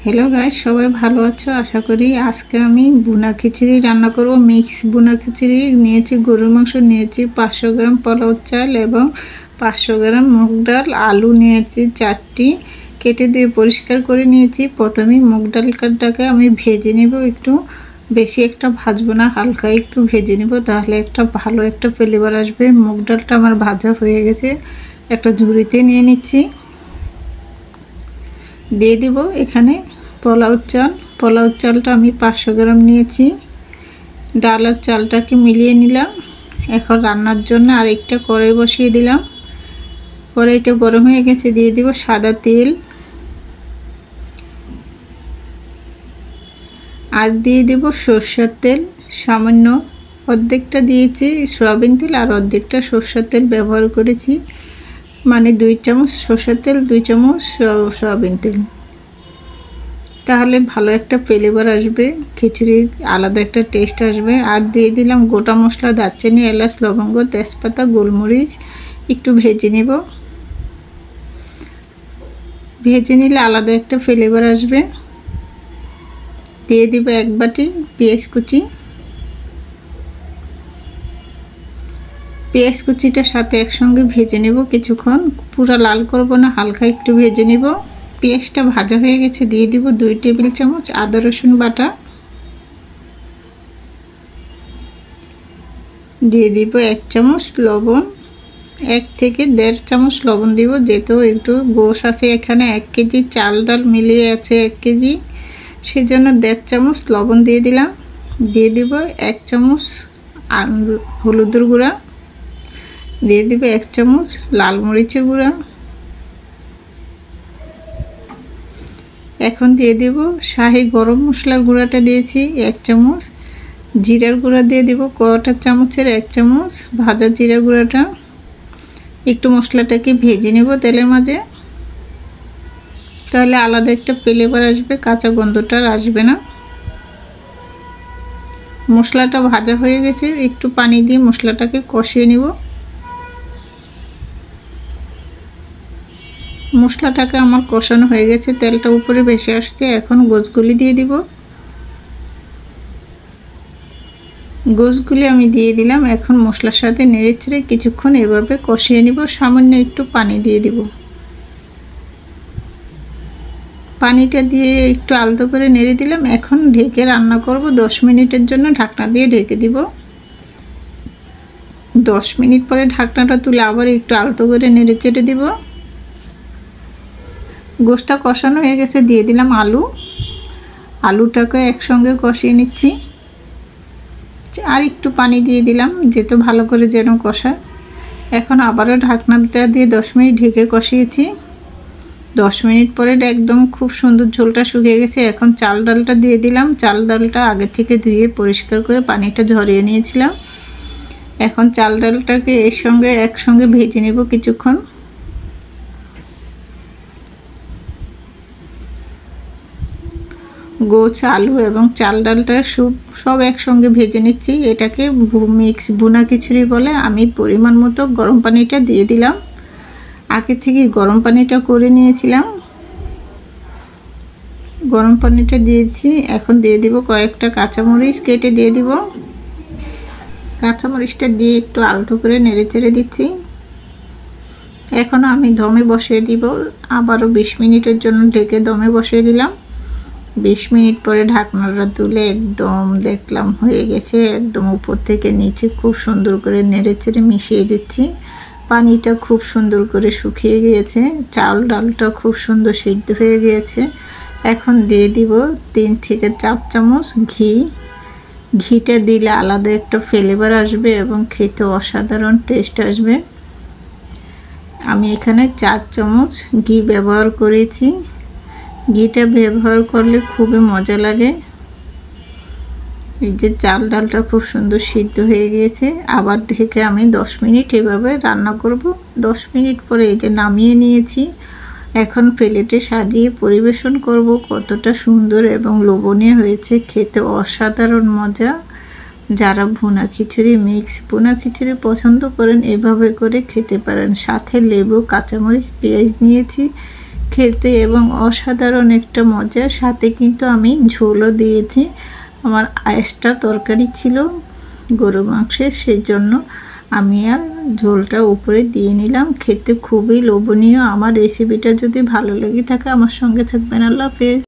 Hello guys সবাই ভালো আছো আশা করি। আজকে আমি বুনা খিচুড়ি রান্না করব। মিক্স বুনা খিচুড়ি নিয়েছি, গরুর মাংস নিয়েছি, 500 গ্রাম পোলাও চাল এবং 500 গ্রাম মুগ ডাল, আলু নিয়েছি 4টি, কেটে দিয়ে পরিষ্কার করে নিয়েছি। প্রথমে মুগ ডালটাকে আমি ভেজে নেব, একটু বেশি একটা ভাজবো না, হালকা একটু ভেজে নেব, তাহলে একটা ভালো একটা ফ্লেভার আসবে। মুগ ডালটা আমার ভাজা হয়ে গেছে, একটা ঝুড়িতে নিয়ে নিচ্ছি। দিয়ে দিব এখানে পোলাও চালটা আমি 500 গ্রাম নিয়েছি। ডাল আর চালটাকে মিলিয়ে নিলাম। এখন রান্নার জন্য আরেকটা কড়াই বসিয়ে দিলাম। কড়াইটা গরম হয়ে গেছে, দিয়ে দিব সাদা তেল, আর দিয়ে দিব সরষের তেল সামান্য, অর্ধেকটা দিয়েছি সয়াবিন তেল আর অর্ধেকটা সরষের তেল ব্যবহার করেছি, মানে 2 চামচ সরষের তেল 2 চামচ সয়াবিন তেল, তাহলে ভালো একটা ফ্লেভার আসবে, খিচুড়ির আলাদা একটা টেস্ট আসবে। আর দিয়ে দিলাম গোটা মশলা, দারচিনি, এলাচ, লবঙ্গ, তেজপাতা, গোলমরিচ, একটু ভেজে নেব। ভেজে নিলে আলাদা একটা ফ্লেভার আসবে। দিয়ে দিব 1 বাটি পেঁয়াজ কুচি। পেঁয়াজ কুচিটার সাথে একসঙ্গে ভেজে নেব কিছুক্ষণ, পুরো লাল করব না, হালকা একটু ভেজে নেব। পেঁয়াজটা ভাজা হয়ে গেছে, দিয়ে দিব 2 টেবিল চামচ আদা রসুন বাটা, দিয়ে দিব 1 চামচ লবণ, 1 থেকে 1.5 চামচ লবণ দিব, যেহেতু একটু গোশ আছে এখানে, 1 কেজি চাল ডাল মিলিয়ে আছে 1 কেজি, সেজন্য 1.5 চামচ লবণ দিয়ে দিলাম। দিয়ে দিব 1 চামচ হলুদের গুঁড়া, দিয়ে দিব 1 চামচ লাল মরিচের গুঁড়া। এখন দিয়ে দেব শাহি গরম মশলার গুঁড়াটা দিয়েছি 1 চামচ, জিরার গুঁড়া দিয়ে দেব 1/4 চামচের 1 চামচ ভাজা জিরার গুঁড়াটা। একটু মশলাটাকে ভেজে নেব তেলের মাঝে, তাহলে আলাদা একটা ফ্লেভার আসবে, কাঁচা গন্ধটা আর আসবে না। মশলাটা ভাজা হয়ে গেছে, একটু পানি দিয়ে মশলাটাকে কষিয়ে নেব। মশলাটাকে আমার কষানো হয়ে গেছে, তেলটা উপরে ভেসে আসছে। এখন গোশগুলি দিয়ে দিব। গোশগুলি আমি দিয়ে দিলাম। এখন মশলার সাথে নেড়েচেড়ে কিছুক্ষণ এভাবে কষিয়ে নিব। সামান্য একটু পানি দিয়ে দিব। পানিটা দিয়ে একটু আলতো করে নেড়ে দিলাম। এখন ঢেকে রান্না করব 10 মিনিটের জন্য, ঢাকনা দিয়ে ঢেকে দিব। 10 মিনিট পরে ঢাকনাটা তুলে আবার একটু আলতো করে নেড়েচেড়ে দিব। গোশটা কষানো হয়ে গেছে, দিয়ে দিলাম আলুটাকে একসঙ্গে কষিয়ে নিচ্ছি। আর একটু পানি দিয়ে দিলাম, যেহেতু ভালো করে যেন কষায়। এখন আবারও ঢাকনাটা দিয়ে 10 মিনিট ঢেকে কষিয়েছি। 10 মিনিট পরে একদম খুব সুন্দর ঝোলটা শুকিয়ে গেছে। এখন চাল ডালটা দিয়ে দিলাম। চাল ডালটা আগে থেকে ধুয়ে পরিষ্কার করে পানিটা ঝরিয়ে নিয়েছিলাম। এখন চাল ডালটাকে এর সঙ্গে একসঙ্গে ভেজে নেব কিছুক্ষণ। গোছ আলু এবং চাল ডালটা সব একসঙ্গে ভেজে নিচ্ছি। এটাকে মিক্স ভুনা খিচুড়ি বলে। আমি পরিমাণ মতো গরম পানিটা দিয়ে দিলাম। আগে থেকে গরম পানিটা করে নিয়েছিলাম, গরম পানিটা দিয়েছি। এখন দিয়ে দিব কয়েকটা কাঁচামরিচ কেটে দিয়ে দিব। কাঁচামরিচটা দিয়ে একটু আলতো করে নেড়েচেড়ে দিচ্ছি। এখন আমি দমে বসিয়ে দিব। আবারও 20 মিনিটের জন্য ঢেকে দমে বসিয়ে দিলাম। 20 মিনিট পরে ঢাকনাটা তুলে একদম দেখলাম হয়ে গেছে। একদম উপর থেকে নিচে খুব সুন্দর করে নেড়েচেড়ে মিশিয়ে দিচ্ছি। পানিটা খুব সুন্দর করে শুকিয়ে গিয়েছে, চাল ডালটা খুব সুন্দর সিদ্ধ হয়ে গিয়েছে। এখন দিয়ে দিব 3 থেকে 4 চামচ ঘি। ঘিটা দিলে আলাদা একটা ফ্লেভার আসবে এবং খেতে অসাধারণ টেস্ট আসবে। আমি এখানে 4 চামচ ঘি ব্যবহার করেছি। ঘিটা ব্যবহার করলে খুবই মজা লাগে। এই যে চাল ডালটা খুব সুন্দর সিদ্ধ হয়ে গিয়েছে। আবার ঢেকে আমি 10 মিনিট এভাবে রান্না করব। 10 মিনিট পরে এই যে নামিয়ে নিয়েছি। এখন প্লেটে সাজিয়ে পরিবেশন করব। কতটা সুন্দর এবং লোভনীয় হয়েছে, খেতে অসাধারণ মজা। যারা ভুনা খিচুড়ি মিক্স ভুনা খিচুড়ি পছন্দ করেন এভাবে করে খেতে পারেন। সাথে লেবু, কাঁচামরিচ, পেঁয়াজ নিয়েছি। খেতে এবং অসাধারণ একটা মজা। সাথে কিন্তু আমি ঝোলও দিয়েছি। আমার এক্সট্রা তরকারি ছিল গরু মাংসের, সেই জন্য আমি আর ঝোলটা উপরে দিয়ে নিলাম। খেতে খুবই লোভনীয়। আমার রেসিপিটা যদি ভালো লেগে থাকে আমার সঙ্গে থাকবেন। আল্লাহ হাফেজ।